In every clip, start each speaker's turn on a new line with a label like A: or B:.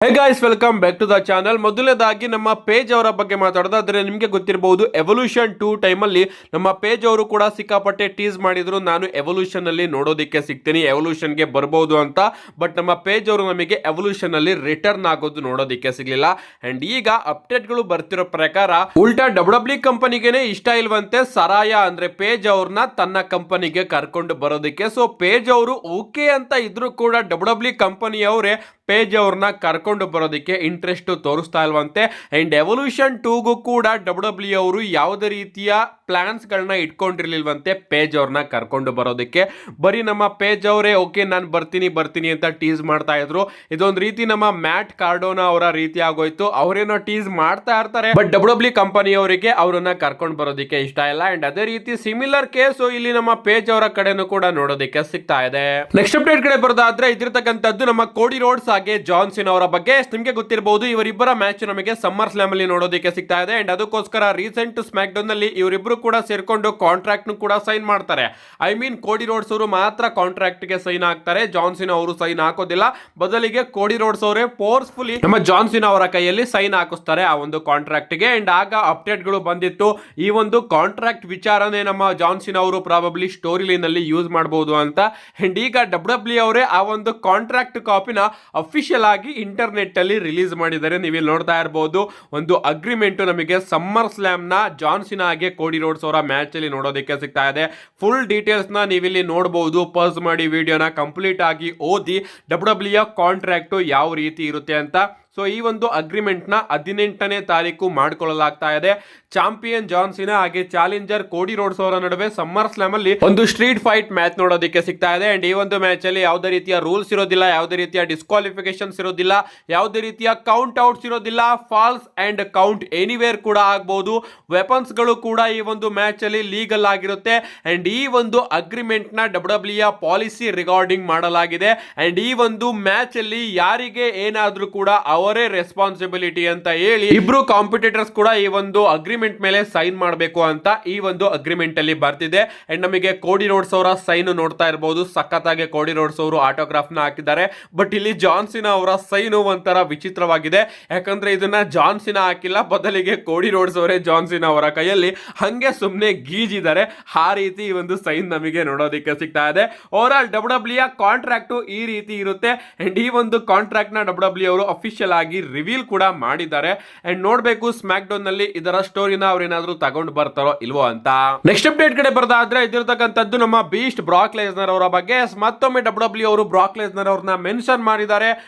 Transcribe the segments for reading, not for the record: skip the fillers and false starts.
A: Hey guys, welcome back to the channel. ಮೊದಲನೇದಾಗಿ ನಮ್ಮ page ಅವರ ಬಗ್ಗೆ ಮಾತಾಡೋದಾದ್ರೆ ನಿಮಗೆ ಗೊತ್ತಿರಬಹುದು, ಎವಲ್ಯೂಷನ್ 2 ಟೈಮಲ್ಲಿ ನಮ್ಮ ಪೇಜ್ ಅವರು ಕೂಡ ಸಿಕ್ಕಾಪಟ್ಟೆ ಟೀಸ್ ಮಾಡಿದ್ರು. ನಾನು ಎವಲ್ಯೂಷನ್ ಅಲ್ಲಿ ನೋಡೋದಕ್ಕೆ ಸಿಗ್ತೀನಿ, ಎವಲ್ಯೂಷನ್ಗೆ ಬರ್ಬೋದು ಅಂತ. ಬಟ್ ನಮ್ಮ ಪೇಜ್ ಅವರು ನಮಗೆ ಎವಲ್ಯೂಷನ್ ಅಲ್ಲಿ ರಿಟರ್ನ್ ಆಗೋದು ನೋಡೋದಕ್ಕೆ ಸಿಗ್ಲಿಲ್ಲ. ಅಂಡ್ ಈಗ ಅಪ್ಡೇಟ್ಗಳು ಬರ್ತಿರೋ ಪ್ರಕಾರ ಉಲ್ಟಾ ಡಬ್ಲ್ಯೂ ಕಂಪನಿಗೆನೆ ಇಷ್ಟ ಇಲ್ವಂತೆ ಸರಾಯ ಅಂದ್ರೆ ಪೇಜ್ ಅವ್ರನ್ನ ತನ್ನ ಕಂಪನಿಗೆ ಕರ್ಕೊಂಡು ಬರೋದಕ್ಕೆ. ಸೊ ಪೇಜ್ ಅವರು ಓಕೆ ಅಂತ ಇದ್ರು ಕೂಡ ಡಬ್ಲ್ಯೂ ಕಂಪನಿಯವರೇ ಪೇಜ್ ಅವ್ರನ್ನ ಕರ್ಕೊಂಡು ಬರೋದಕ್ಕೆ ಇಂಟ್ರೆಸ್ಟ್ ತೋರಿಸ್ತಾ ಇಲ್ವಂತೆ. ಅಂಡ್ ಎವಲ್ಯೂಷನ್ 2ಗೂ ಕೂಡ ಡಬ್ಲ್ಯೂ ಅವರು ಯಾವುದೇ ರೀತಿಯ ಪ್ಲಾನ್ಸ್ಗಳನ್ನ ಇಟ್ಕೊಂಡಿರ್ಲಿಲ್ವಂತೆ ಪೇಜ್ ಅವ್ರನ್ನ ಕರ್ಕೊಂಡು ಬರೋದಕ್ಕೆ. ಬರೀ ನಮ್ಮ ಪೇಜ್ ಅವರೇ ಓಕೆ ನಾನು ಬರ್ತೀನಿ ಅಂತ ಟೀಸ್ ಮಾಡ್ತಾ ಇದ್ರು. ಇದೊಂದು ರೀತಿ ನಮ್ಮ ಮ್ಯಾಟ್ ಕಾರ್ಡೋನಾ ಅವರ ರೀತಿ ಆಗೋಯ್ತು. ಅವರೇನೋ ಟೀಸ್ ಮಾಡ್ತಾ ಇರ್ತಾರೆ, ಬಟ್ ಡಬ್ಲ್ಯೂ ಕಂಪನಿಯವರಿಗೆ ಅವರನ್ನ ಕರ್ಕೊಂಡು ಬರೋದಕ್ಕೆ ಇಷ್ಟ ಇಲ್ಲ. ಅಂಡ್ ಅದೇ ರೀತಿ ಸಿಮಿಲರ್ ಕೇಸು ಇಲ್ಲಿ ನಮ್ಮ ಪೇಜ್ ಅವರ ಕಡೆನೂ ಕೂಡ ನೋಡೋದಕ್ಕೆ ಸಿಗ್ತಾ ಇದೆ. ನೆಕ್ಸ್ಟ್ ಅಪ್ಡೇಟ್ ಕಡೆ ಬರೋದಾದ್ರೆ ಇದಿರ್ತಕ್ಕಂಥದ್ದು ನಮ್ಮ ಕೋಡಿ ರೋಡ್ಸ್ ಹಾಗೆ ಜಾನ್ ಸಿನಾ ಅವರ ಬಗ್ಗೆ. ನಿಮಗೆ ಗೊತ್ತಿರಬಹುದು, ಇವರಿಬ್ಬರ ಮ್ಯಾಚ್ ನಮಗೆ ಸಮ್ಮರ್ ಸ್ಲಾಮ್ ಅಲ್ಲಿ ನೋಡೋದಕ್ಕೆ ಸಿಗ್ತಾ ಇದೆ. ಅಂಡ್ ಅದಕ್ಕೋಸ್ಕರ ರೀಸೆಂಟ್ ಸ್ಮ್ಯಾಕ್ ಡೌನ್ ನಲ್ಲಿ ಇವರಿಬ್ರು ಕೂಡ ಸೇರ್ಕೊಂಡು ಕಾಂಟ್ರಾಕ್ಟ್ ಕೂಡ ಸೈನ್ ಮಾಡ್ತಾರೆ. ಐ ಮೀನ್ ಕೋಡಿ ರೋಡ್ಸ್ ಅವರು ಮಾತ್ರ ಕಾಂಟ್ರಾಕ್ಟ್ ಗೆ ಸೈನ್ ಹಾಕ್ತಾರೆ, ಜಾನ್ ಸಿನಾ ಅವರು ಸೈನ್ ಹಾಕೋದಿಲ್ಲ. ಬದಲಿಗೆ ಕೋಡಿ ರೋಡ್ಸ್ ಅವರೇ ಫೋರ್ಸ್ಫುಲಿ ನಮ್ಮ ಜಾನ್ ಸಿನಾ ಅವರ ಕೈಯಲ್ಲಿ ಸೈನ್ ಹಾಕಿಸ್ತಾರೆ ಆ ಒಂದು ಕಾಂಟ್ರಾಕ್ಟ್ ಗೆ. ಅಂಡ್ ಆಗ ಅಪ್ಡೇಟ್ ಗಳು ಬಂದಿತ್ತು, ಈ ಒಂದು ಕಾಂಟ್ರಾಕ್ಟ್ ವಿಚಾರನೇ ನಮ್ಮ ಜಾನ್ ಸಿನಾ ಅವರು ಪ್ರಾಬಬ್ಲಿ ಸ್ಟೋರಿ ಲೈನ್ ಅಲ್ಲಿ ಯೂಸ್ ಮಾಡಬಹುದು ಅಂತ. ಅಂಡ್ ಈಗ ಡಬ್ಲ್ಯೂ ಅವರೇ ಆ ಒಂದು ಕಾಂಟ್ರಾಕ್ಟ್ ಕಾಪಿನ ಅಫಿಷಿಯಲ್ ಆಗಿ ಇಂಟರ್ನೆಟ್ ಅಲ್ಲಿ ರಿಲೀಸ್ ಮಾಡಿದ್ದಾರೆ. ನೀವು ನೋಡ್ತಾ ಇರಬಹುದು, ಒಂದು ಅಗ್ರಿಮೆಂಟ್ ನಮಗೆ ಸಮ್ಮರ್ ಸ್ಲಾಮ್ ನ ಜಾನ್ ಸಿನಾಗೆ ಕೋಡಿ ರೋಡ್ಸ್ ಅವರ ಮ್ಯಾಚ್ ಅಲ್ಲಿ ನೋಡೋದಕ್ಕೆ ಸಿಗ್ತಾ ಇದೆ. ಫುಲ್ ಡೀಟೇಲ್ಸ್ ನ ನೀವಿಲ್ಲಿ ನೋಡಬಹುದು. ಪಾಸ್ ಮಾಡಿ ವಿಡಿಯೋನ ಕಂಪ್ಲೀಟ್ ಆಗಿ ಓದಿ ಡಬ್ಲ್ಯೂ ಕಾಂಟ್ರಾಕ್ಟ್ ಯಾವ ರೀತಿ ಇರುತ್ತೆ ಅಂತ. ಸೊ ಈ ಒಂದು ಅಗ್ರಿಮೆಂಟ್ ನ 18ನೇ ತಾರೀಕು ಮಾಡಿಕೊಳ್ಳಲಾಗ್ತಾ ಇದೆ. ಚಾಂಪಿಯನ್ ಜಾನ್ ಸಿನಾ ಹಾಗೆ ಚಾಲೆಂಜರ್ ಕೋಡಿ ರೋಡ್ಸ್ ಅವರ ನಡುವೆ ಸಮ್ಮರ್ ಸ್ಲಾಮ್ ಅಲ್ಲಿ ಒಂದು ಸ್ಟ್ರೀಟ್ ಫೈಟ್ ಮ್ಯಾಚ್ ನೋಡೋದಕ್ಕೆ ಸಿಗ್ತಾ ಇದೆ. ಅಂಡ್ ಈ ಒಂದು ಮ್ಯಾಚ್ ಅಲ್ಲಿ ಯಾವುದೇ ರೀತಿಯ ರೂಲ್ಸ್ ಇರೋದಿಲ್ಲ, ಯಾವುದೇ ರೀತಿಯ ಡಿಸ್ಕ್ವಾಲಿಫಿಕೇಶನ್ಸ್ ಇರೋದಿಲ್ಲ, ಯಾವುದೇ ರೀತಿಯ ಕೌಂಟ್ ಔಟ್ಸ್ ಇರೋದಿಲ್ಲ. ಫಾಲ್ಸ್ ಅಂಡ್ ಕೌಂಟ್ ಎನಿವೇರ್ ಕೂಡ ಆಗಬಹುದು. ವೆಪನ್ಸ್ ಗಳು ಕೂಡ ಈ ಒಂದು ಮ್ಯಾಚ್ ಅಲ್ಲಿ ಲೀಗಲ್ ಆಗಿರುತ್ತೆ. ಅಂಡ್ ಈ ಒಂದು ಅಗ್ರಿಮೆಂಟ್ ನ ಡಬ್ಲ್ಯೂ ಪಾಲಿಸಿ ರಿಗಾರ್ಡಿಂಗ್ ಮಾಡಲಾಗಿದೆ. ಅಂಡ್ ಈ ಒಂದು ಮ್ಯಾಚ್ ಅಲ್ಲಿ ಯಾರಿಗೆ ಏನಾದ್ರೂ ಕೂಡ ಅವರೇ ರೆಸ್ಪಾನ್ಸಿಬಿಲಿಟಿ ಅಂತ ಹೇಳಿ ಇಬ್ರು ಕಾಂಪಿಟೇಟರ್ಸ್ ಕೂಡ ಈ ಒಂದು ಅಗ್ರಿಮೆಂಟ್ ಮೇಲೆ ಸೈನ್ ಮಾಡಬೇಕು ಅಂತ ಈ ಒಂದು ಅಗ್ರಿಮೆಂಟ್ ಅಲ್ಲಿ ಬರ್ತಿದೆ. ಅಂಡ್ ನಮಗೆ ಕೋಡಿ ರೋಡ್ಸ್ ಅವರ ಸೈನ್ ನೋಡ್ತಾ ಇರಬಹುದು, ಸಖತ್ತಾಗಿ ಕೋಡಿ ರೋಡ್ಸ್ ಅವರು ಆಟೋಗ್ರಾಫ್ ನ ಹಾಕಿದ್ದಾರೆ. ಬಟ್ ಇಲ್ಲಿ ಜಾನ್ ಸಿನಾ ಅವರ ಸೈನು ಒಂಥರ ವಿಚಿತ್ರವಾಗಿದೆ, ಯಾಕಂದ್ರೆ ಇದನ್ನ ಜಾನ್ ಸಿನಾ ಹಾಕಿಲ್ಲ, ಬದಲಿಗೆ ಕೋಡಿ ರೋಡ್ಸ್ ಅವರೇ ಜಾನ್ ಸಿನಾ ಅವರ ಕೈಯಲ್ಲಿ ಹಂಗೆ ಸುಮ್ಮನೆ ಗೀಜಿದ್ದಾರೆ. ಆ ರೀತಿ ಈ ಒಂದು ಸೈನ್ ನಮಗೆ ನೋಡೋದಕ್ಕೆ ಸಿಗ್ತಾ ಇದೆ. ಓವರ್ ಆಲ್ ಡಬ್ಲ್ಯೂ ಕಾಂಟ್ರಾಕ್ಟ್ ಈ ರೀತಿ ಇರುತ್ತೆ. ಅಂಡ್ ಈ ಒಂದು ಕಾಂಟ್ರಾಕ್ಟ್ ನ ಡಬ್ಲ್ಯೂ ಅವರು ಅಫಿಷಿಯಲ್ ಆಗಿ ರಿವೀಲ್ ಕೂಡ ಮಾಡಿದ್ದಾರೆ. ಅಂಡ್ ನೋಡ್ಬೇಕು ಸ್ಮ್ಯಾಕ್ ಡೌನ್ ನಲ್ಲಿ ಇದರ ಸ್ಟೋರಿನ ಅವ್ರೇನಾದ್ರೂ ತಗೊಂಡು ಬರ್ತಾರೋ ಇಲ್ವೋ ಅಂತ. ನೆಕ್ಸ್ಟ್ ಅಪ್ಡೇಟ್ ಕಡೆ ಬರೋದಾದ್ರೆ ಇದಿರತಕ್ಕಂಥದ್ದು ನಮ್ಮ ಬೀಸ್ಟ್ ಬ್ರಾಕ್ ಲೆಸ್ನರ್ ಅವರ ಬಗ್ಗೆ. ಮತ್ತೊಮ್ಮೆ ಡಬ್ಲ್ಯೂ ಅವರು ಬ್ರಾಕ್ ಲೆಸ್ನರ್ ಅವ್ರನ್ನ ಮೆನ್ಷನ್ ಮಾಡಿದ್ದಾರೆ.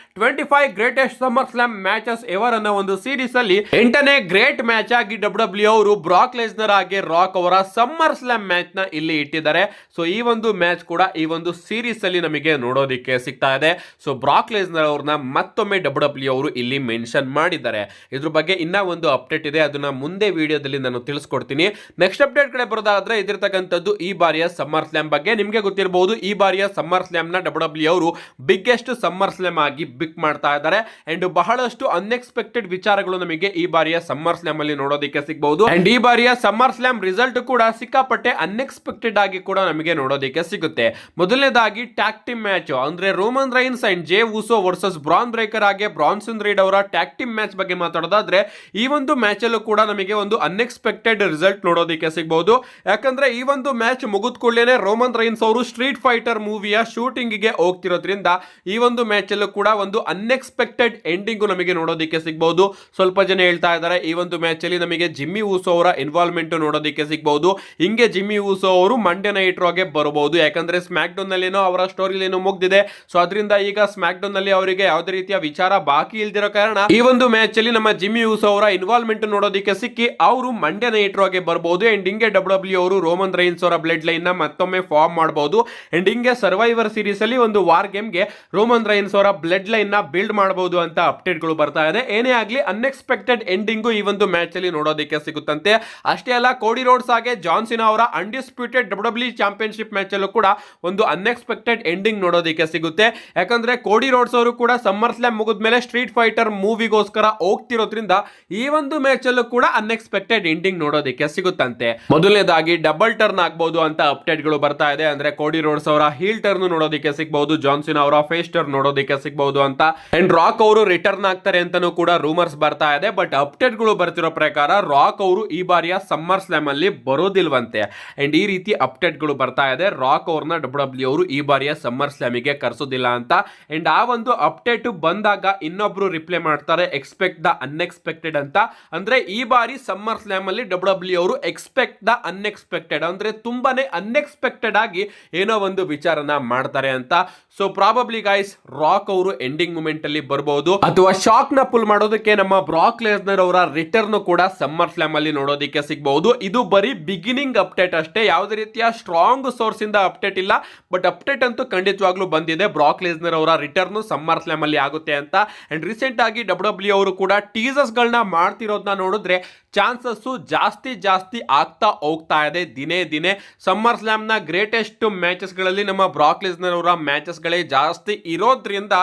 A: 25 greatest summer slam matches ever ಅನ್ನೋ ಒಂದು ಸೀರೀಸ್ ಅಲ್ಲಿ 8ನೇ ಗ್ರೇಟ್ ಮ್ಯಾಚ್ ಆಗಿ ಡಬ್ಲ್ಯೂ ಅವರು ಬ್ರಾಕ್ ಲೆಸ್ನರ್ ಹಾಗೆ ರಾಕ್ ಅವರ ಸಮ್ಮರ್ ಸ್ಲಾಮ್ ಮ್ಯಾಚ್ ನ ಇಲ್ಲಿ ಇಟ್ಟಿದ್ದಾರೆ. ಸೊ ಈ ಒಂದು ಮ್ಯಾಚ್ ಕೂಡ ಈ ಒಂದು ಸೀರೀಸ್ ಅಲ್ಲಿ ನಮಗೆ ನೋಡೋದಿಕ್ಕೆ ಸಿಗ್ತಾ ಇದೆ. ಸೊ ಬ್ರಾಕ್ ಲೆಸ್ನರ್ ಅವ್ರನ್ನ ಮತ್ತೊಮ್ಮೆ ಡಬ್ಲ್ಯೂ ಅವರು ಇಲ್ಲಿ ಮೆನ್ಷನ್ ಮಾಡಿದ್ದಾರೆ. ಇದ್ರ ಬಗ್ಗೆ ಇನ್ನ ಒಂದು ಅಪ್ಡೇಟ್ ಇದೆ, ಅದನ್ನ ಮುಂದೆ ವಿಡಿಯೋದಲ್ಲಿ ನಾನು ತಿಳಿಸ್ಕೊಡ್ತೀನಿ. ನೆಕ್ಸ್ಟ್ ಅಪ್ಡೇಟ್ ಕಡೆ ಬರೋದಾದ್ರೆ ಇದಿರ್ತಕ್ಕಂಥದ್ದು ಈ ಬಾರಿಯ ಸಮ್ಮರ್ ಸ್ಲಾಮ್ ಬಗ್ಗೆ. ನಿಮಗೆ ಗೊತ್ತಿರಬಹುದು, ಈ ಬಾರಿಯ ಸಮ್ಮರ್ ಸ್ಲಾಮ್ ನ ಡಬ್ಲ್ಯೂ ಅವರು ಬಿಗ್ಗೆಸ್ಟ್ ಸಮ್ಮರ್ ಸ್ಲಾಮ್ ಆಗಿ ಬಿಕ್ ಮಾಡ್ತಾ ಇದ್ದಾರೆ. ಅಂಡ್ ಬಹಳಷ್ಟು ಅನ್ಎಕ್ಸ್ಪೆಕ್ಟೆಡ್ ವಿಚಾರಗಳು ನಮಗೆ ಈ ಬಾರಿಯ ಸಮ್ಮರ್ ಸ್ಲಾಮ್ ಅಲ್ಲಿ ನೋಡೋದಕ್ಕೆ ಸಿಗಬಹುದು. ಅಂಡ್ ಈ ಬಾರಿಯ ಸಮ್ಮರ್ ಸ್ಲಾಮ್ ರಿಸಲ್ಟ್ ಕೂಡ ಸಿಕ್ಕಾಪಟ್ಟೆ ಅನ್ಎಕ್ಸ್ಪೆಕ್ಟೆಡ್ ಆಗಿ ಕೂಡ ನಮಗೆ ನೋಡೋದಕ್ಕೆ ಸಿಗುತ್ತೆ. ಮೊದಲನೇದಾಗಿ ಟ್ಯಾಗ್ ಟೀಮ್ ಮ್ಯಾಚ್ ಅಂದ್ರೆ Roman Reigns and Jey Uso versus Bron Breakker ಹಾಗೆ ಬ್ರಾನ್ಸನ್ ರೀಡ್ ಅವರ ಟ್ಯಾಗ್ ಟೀಮ್ ಮ್ಯಾಚ್ ಬಗ್ಗೆ ಮಾತಾಡೋದಾದ್ರೆ ಈ ಒಂದು ಮ್ಯಾಚ್ ಅಲ್ಲೂ ಕೂಡ ನಮಗೆ ಒಂದು ಅನ್ಎಕ್ಸ್ಪೆಕ್ಟೆಡ್ ರಿಸಲ್ಟ್ ನೋಡೋದಕ್ಕೆ ಸಿಗಬಹುದು. ಯಾಕಂದ್ರೆ ಈ ಒಂದು ಮ್ಯಾಚ್ ಮುಗಿದ ಕೂಡಲೇ ರೋಮನ್ ರೈನ್ಸ್ ಅವರು ಸ್ಟ್ರೀಟ್ ಫೈಟರ್ ಮೂವಿಯ ಶೂಟಿಂಗ್ ಗೆ ಹೋಗ್ತಿರೋದ್ರಿಂದ ಈ ಒಂದು ಮ್ಯಾಚ್ ಅಲ್ಲೂ ಕೂಡ ಒಂದು ಅನ್ಎಕ್ಸ್ಪೆಕ್ಟೆಡ್ ಎಂಡಿಂಗ್ ನಮಗೆ ನೋಡೋದಕ್ಕೆ ಸಿಗಬಹುದು. ಸ್ವಲ್ಪ ಜನ ಹೇಳ್ತಾ ಇದ್ದಾರೆ ಈ ಒಂದು ಮ್ಯಾಚ್ ಅಲ್ಲಿ ನಮಗೆ ಜಿಮ್ಮಿ ಊಸೋ ಅವರ ಇನ್ವಾಲ್ವ್ಮೆಂಟ್ ನೋಡೋದಕ್ಕೆ ಸಿಗಬಹುದು. ಹಿಂಗೆ ಜಿಮ್ಮಿ ಊಸೋ ಅವರು ಮಂಡೇ ನೈಟ್ ಗೆ ಬರಬಹುದು, ಯಾಕಂದ್ರೆ ಸ್ಮ್ಯಾಕ್ ಡೌನ್ ನಲ್ಲಿ ಅವರ ಸ್ಟೋರಿ ಏನೋ ಮುಗ್ದಿದೆ. ಸೊ ಅದರಿಂದ ಈಗ ಸ್ಮ್ಯಾಕ್ ಡೌನ್ ನಲ್ಲಿ ಅವರಿಗೆ ಯಾವುದೇ ರೀತಿಯ ವಿಚಾರ ಬಾಕಿ ಇಲ್ದಿರೋ ಕಾರಣ ಈ ಒಂದು ಮ್ಯಾಚ್ ಅಲ್ಲಿ ನಮ್ಮ ಜಿಮ್ಮಿ ಊಸೋ ಅವರ ಇನ್ವಾಲ್ವ್ಮೆಂಟ್ ನೋಡೋದಕ್ಕೆ ಸಿಕ್ಕಿ ಅವರು ಮಂಡೇ ನೈಟ್ ಗೆ ಬರಬಹುದು. ಅಂಡ್ ಹಿಂಗೆ ಡಬ್ಲ್ಯೂ ಅವರು ರೋಮನ್ ರೈನ್ಸ್ ಅವರ ಬ್ಲಡ್ ಲೈನ್ ನ ಮತ್ತೊಮ್ಮೆ ಫಾರ್ಮ್ ಮಾಡಬಹುದು. ಅಂಡ್ ಹಿಂಗೆ ಸರ್ವೈವರ್ ಸೀರೀಸ್ ಅಲ್ಲಿ ಒಂದು ವಾರ್ ಗೇಮ್ ಗೆ ರೋಮನ್ ರೈನ್ಸ್ ಅವರ ಬ್ಲಡ್ ಲೈನ್ ನ ಬಿಲ್ಡ್ ಮಾಡಬಹುದು ಅಂತ ಅಪ್ಡೇಟ್ ಗಳು ಬರ್ತಾ ಇದೆ. ಏನೇ ಆಗ್ಲಿ ಅನ್ಎಕ್ಸ್ಪೆಕ್ಟೆಡ್ ಎಂಡಿಂಗ್ ಈ ಒಂದು ಮ್ಯಾಚ್ ಅಲ್ಲಿ ನೋಡೋದಕ್ಕೆ ಸಿಗುತ್ತಂತೆ. ಅಷ್ಟೇ ಅಲ್ಲ, ಕೋಡಿ ರೋಡ್ಸ್ ಹಾಗೆ ಜಾನ್ ಸಿನಾ ಅವರ ಅನ್ಡಿಸ್ಪ್ಯೂಟೆಡ್ ಡಬ್ಲ್ಯೂ ಚಾಂಪಿಯನ್ಶಿಪ್ ಮ್ಯಾಚ್ ಅಲ್ಲೂ ಕೂಡ ಒಂದು ಅನ್ಎಕ್ಸ್ಪೆಕ್ಟೆಡ್ ಎಂಡಿಂಗ್ ನೋಡೋದಕ್ಕೆ ಸಿಗುತ್ತೆ. ಯಾಕಂದ್ರೆ ಕೋಡಿ ರೋಡ್ಸ್ ಅವರು ಕೂಡ ಸಮ್ಮರ್ ಸ್ಲಾಮ್ ಮುಗಿದ ಮೇಲೆ ಸ್ಟ್ರೀಟ್ ಫೈಟರ್ ಮೂವಿಗೋಸ್ಕರ ಹೋಗ್ತಿರೋದ್ರಿಂದ ಈ ಒಂದು ಮ್ಯಾಚ್ ಅಲ್ಲೂ ಕೂಡ ಅನ್ಎಕ್ಸ್ಪೆಕ್ಟೆಡ್ ಎಂಡಿಂಗ್ ನೋಡೋದಕ್ಕೆ ಸಿಗುತ್ತಂತೆ. ಮೊದಲನೇದಾಗಿ ಡಬಲ್ ಟರ್ನ್ ಆಗ್ಬಹುದು ಅಂತ ಅಪ್ಡೇಟ್ ಗಳು ಬರ್ತಾ ಇದೆ. ಅಂದ್ರೆ ಕೋಡಿ ರೋಡ್ಸ್ ಅವರ ಹೀಲ್ ಟರ್ನ್ ನೋಡೋದಕ್ಕೆ ಸಿಗಬಹುದು, ಜಾನ್ಸನ್ ಅವರ ಫೇಸ್ ಟರ್ನ್ ನೋಡೋದಕ್ಕೆ ಸಿಗಬಹುದು ಅಂತ. ಅಂಡ್ ರಾಕ್ ಅವರು ರಿಟರ್ನ್ ಆಗ್ತಾರೆ ಅಂತಾನೂ ಕೂಡ ರೂಮರ್ಸ್ ಬರ್ತಾ ಇದೆ. ಬಟ್ ಅಪ್ಡೇಟ್ ಗಳು ಬರ್ತಿರೋ ಪ್ರಕಾರ ರಾಕ್ ಅವರು ಈ ಬಾರಿಯ ಸಮ್ಮರ್ ಸ್ಲಾಮ್ ಅಲ್ಲಿ ಬರೋದಿಲ್ವಂತೆ. ಅಂಡ್ ಈ ರೀತಿ ಅಪ್ಡೇಟ್ ಗಳು ಬರ್ತಾ ಇದೆ, ರಾಕ್ ಅವ್ರನ್ನ ಡಬ್ಲ್ಯೂ ಅವರು ಈ ಬಾರಿಯ ಸಮ್ಮರ್ ಸ್ಲಾಮಿಗೆ ಕರ್ಸೋದಿಲ್ಲ ಅಂತ. ಅಂಡ್ ಆ ಒಂದು ಅಪ್ಡೇಟ್ ಬಂದಾಗ ಇನ್ನೊಬ್ರು ರಿಪ್ಲೈ ಮಾಡ್ತಾರೆ, ಎಕ್ಸ್ಪೆಕ್ಟ್ ದ ಅನ್ಎಕ್ಸ್ಪೆಕ್ಟೆಡ್ ಅಂತ. ಅಂದ್ರೆ ಈ ಬಾರಿ ಸಮ್ಮರ್ ಸ್ಲಾಮ್ ಅಲ್ಲಿ ಡಬ್ಲ್ಯೂ ಅವರು ಎಕ್ಸ್ಪೆಕ್ಟ್ ದ ಅನ್ಎಕ್ಸ್ಪೆಕ್ಟೆಡ್ ಅಂದ್ರೆ ತುಂಬಾನೇ ಅನ್ಎಕ್ಸ್ಪೆಕ್ಟೆಡ್ ಆಗಿ ಏನೋ ಒಂದು ವಿಚಾರನ ಮಾಡ್ತಾರೆ ಅಂತ. ಸೊ ಪ್ರಾಬಬ್ಲಿ ಗೈಸ್ ರಾಕ್ ಅವರು ಎಂಡಿಂಗ್ ಮೂಮೆಂಟ್ ಅಲ್ಲಿ ಬರಬಹುದು, ಅಥವಾ ಶಾಕ್ ನ ಪುಲ್ ಮಾಡೋದಕ್ಕೆ ನಮ್ಮ ಬ್ರಾಕ್ ಲೆಸ್ನರ್ ಅವರ ರಿಟರ್ನ್ ಕೂಡ ಸಮ್ಮರ್ ಸ್ಲಾಮ್ ಅಲ್ಲಿ ನೋಡೋದಕ್ಕೆ ಸಿಗಬಹುದು. ಇದು ಬರೀ ಬಿಗಿನಿಂಗ್ ಅಪ್ಡೇಟ್ ಅಷ್ಟೇ, ಯಾವುದೇ ರೀತಿಯ ಸ್ಟ್ರಾಂಗ್ ಸೋರ್ಸ್ ಇಂದ ಅಪ್ಡೇಟ್ ಇಲ್ಲ. ಬಟ್ ಅಪ್ಡೇಟ್ ಅಂತೂ ಖಂಡಿತವಾಗ್ಲೂ ಬಂದಿದೆ, ಬ್ರಾಕ್ ಲೆಸ್ನರ್ ಅವರ ರಿಟರ್ನ್ ಸಮ್ಮರ್ ಸ್ಲಾಮ್ ಅಲ್ಲಿ ಆಗುತ್ತೆ ಅಂತ. ಅಂಡ್ ರೀಸೆಂಟ್ ಆಗಿ ಡಬ್ಲ್ಯೂ ಅವರು ಕೂಡ ಟೀಸರ್ಸ್ ಗಳನ್ನ ಮಾಡ್ತಿರೋದನ್ನ ನೋಡಿದ್ರೆ ಚಾನ್ಸಸ್ ಜಾಸ್ತಿ ಆಗ್ತಾ ಹೋಗ್ತಾ ಇದೆ ದಿನೇ ದಿನೇ. ಸಮ್ಮರ್ ಸ್ಲಾಮ್ ನ ಗ್ರೇಟೆಸ್ಟ್ ಮ್ಯಾಚಸ್ ಗಳಲ್ಲಿ ನಮ್ಮ ಬ್ರಾಕ್ ಲೆಸ್ನರ್ ಅವರ ಮ್ಯಾಚಸ್ ಗಳೇ ಜಾಸ್ತಿ ಇರೋದ್ರಿಂದ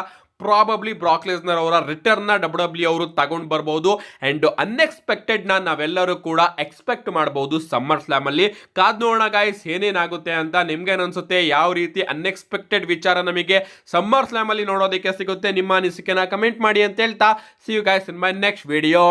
A: ಪ್ರಾಬಬ್ಲಿ ಬ್ರಾಕ್ ಲೆಸ್ನರ್ ಅವರ ರಿಟರ್ನ್ ನ ಡಬ್ಲ್ಯೂ ಅವರು ತಗೊಂಡು ಬರಬಹುದು. ಅಂಡ್ ಅನ್ಎಕ್ಸ್ಪೆಕ್ಟೆಡ್ ನಾವೆಲ್ಲರೂ ಕೂಡ ಎಕ್ಸ್ಪೆಕ್ಟ್ ಮಾಡಬಹುದು ಸಮ್ಮರ್ ಸ್ಲಾಮ್ ಅಲ್ಲಿ. ಕಾದ್ ನೋಡೋಣ ಗೈಸ್ ಏನೇನಾಗುತ್ತೆ ಅಂತ. ನಿಮ್ಗೆ ಅನ್ಸುತ್ತೆ ಯಾವ ರೀತಿ ಅನ್ಎಕ್ಸ್ಪೆಕ್ಟೆಡ್ ವಿಚಾರ ನಮಗೆ ಸಮ್ಮರ್ ಸ್ಲಾಮ್ ಅಲ್ಲಿ ನೋಡೋದಕ್ಕೆ ಸಿಗುತ್ತೆ? ನಿಮ್ಮ ಅನಿಸಿಕೆನ ಕಮೆಂಟ್ ಮಾಡಿ ಅಂತ ಹೇಳ್ತಾ, see you guys in my next video.